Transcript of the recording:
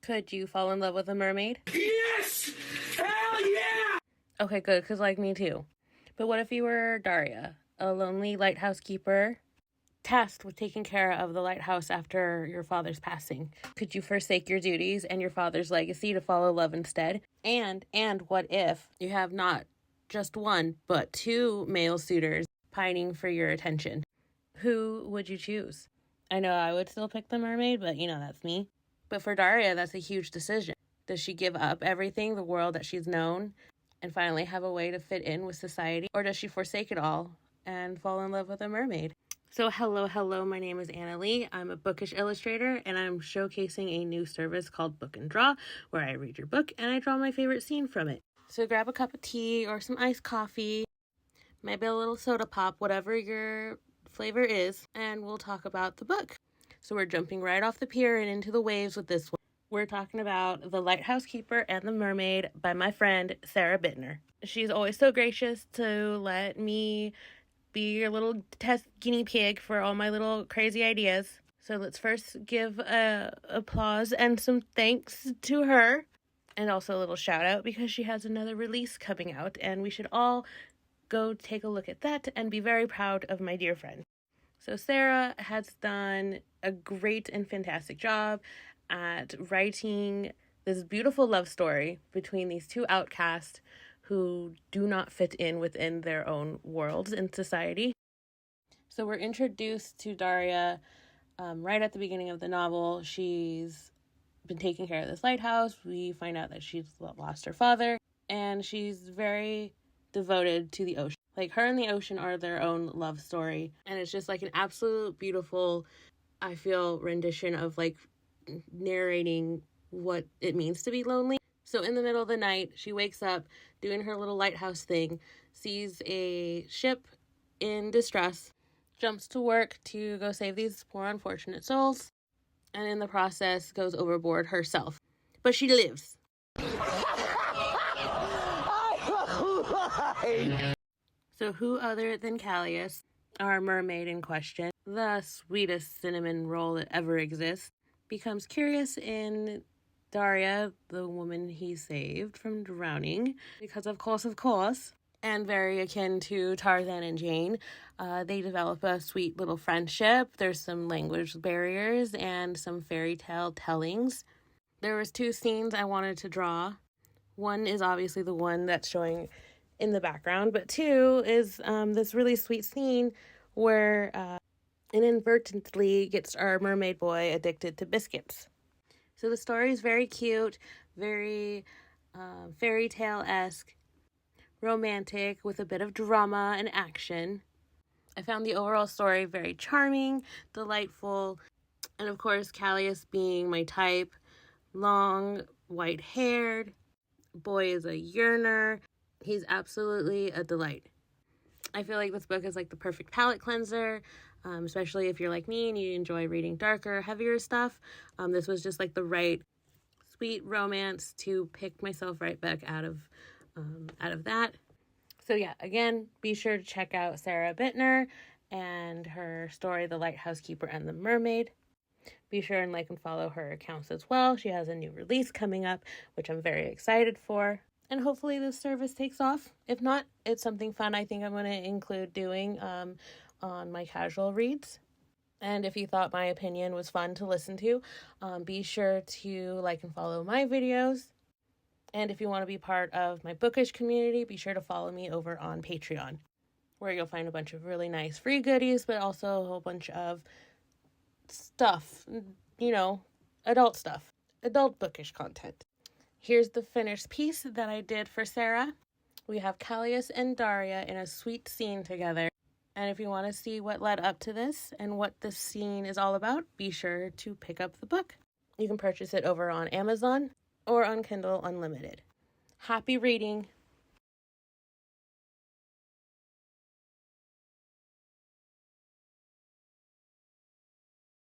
Could you fall in love with a mermaid? Yes! Hell yeah! Okay, good, because like me too. But what if you were Daria, a lonely lighthouse keeper, tasked with taking care of the lighthouse after your father's passing? Could you forsake your duties and your father's legacy to follow love instead? And what if you have not just one, but two male suitors pining for your attention? Who would you choose? I know I would still pick the mermaid, but that's me. But for Daria, that's a huge decision. Does she give up everything, the world that she's known, and finally have a way to fit in with society? Or does she forsake it all and fall in love with a mermaid? So hello, my name is Anna Lee. I'm a bookish illustrator, and I'm showcasing a new service called Book and Draw, where I read your book and I draw my favorite scene from it. So grab a cup of tea or some iced coffee, maybe a little soda pop, whatever your flavor is, and we'll talk about the book. So we're jumping right off the pier and into the waves with this one. We're talking about The Lighthouse Keeper and the Mermaid by my friend Sarah Bittner. She's always so gracious to let me be your little test guinea pig for all my little crazy ideas. So let's first give applause and some thanks to her, and also a little shout out because she has another release coming out, and we should all go take a look at that and be very proud of my dear friend. So Sarah has done a great and fantastic job at writing this beautiful love story between these two outcasts who do not fit in within their own worlds in society. So we're introduced to Daria right at the beginning of the novel. She's been taking care of this lighthouse. We find out that she's lost her father, and she's very devoted to the ocean. Like, her and the ocean are their own love story, and it's just like an absolute beautiful, I feel, rendition of like narrating what it means to be lonely. So in the middle of the night, she wakes up doing her little lighthouse thing, sees a ship in distress, jumps to work to go save these poor unfortunate souls, and in the process goes overboard herself. But she lives. So who other than Kallias, our mermaid in question, the sweetest cinnamon roll that ever exists, becomes curious in Daria, the woman he saved from drowning, because of course, and very akin to Tarzan and Jane, they develop a sweet little friendship. There's some language barriers and some fairy tale tellings. There was two scenes I wanted to draw. One is obviously the one that's showing in the background, but two is this really sweet scene where inadvertently gets our mermaid boy addicted to biscuits. So the story is very cute, very fairy tale-esque, romantic with a bit of drama and action. I found the overall story very charming, delightful, and of course Kallias being my type, long, white-haired, boy is a yearner. He's absolutely a delight. I feel like this book is like the perfect palate cleanser, especially if you're like me and you enjoy reading darker, heavier stuff. This was just like the right sweet romance to pick myself right back out of that. So yeah, again, be sure to check out Sarah Bittner and her story, The Lighthouse Keeper and the Mermaid. Be sure and like and follow her accounts as well. She has a new release coming up, which I'm very excited for. And hopefully this service takes off. If not, it's something fun I think I'm going to include doing on my casual reads. And if you thought my opinion was fun to listen to, be sure to like and follow my videos. And if you want to be part of my bookish community, be sure to follow me over on Patreon, where you'll find a bunch of really nice free goodies, but also a whole bunch of stuff, adult stuff, adult bookish content. Here's the finished piece that I did for Sarah. We have Kallias and Daria in a sweet scene together. And if you want to see what led up to this and what this scene is all about, be sure to pick up the book. You can purchase it over on Amazon or on Kindle Unlimited. Happy reading!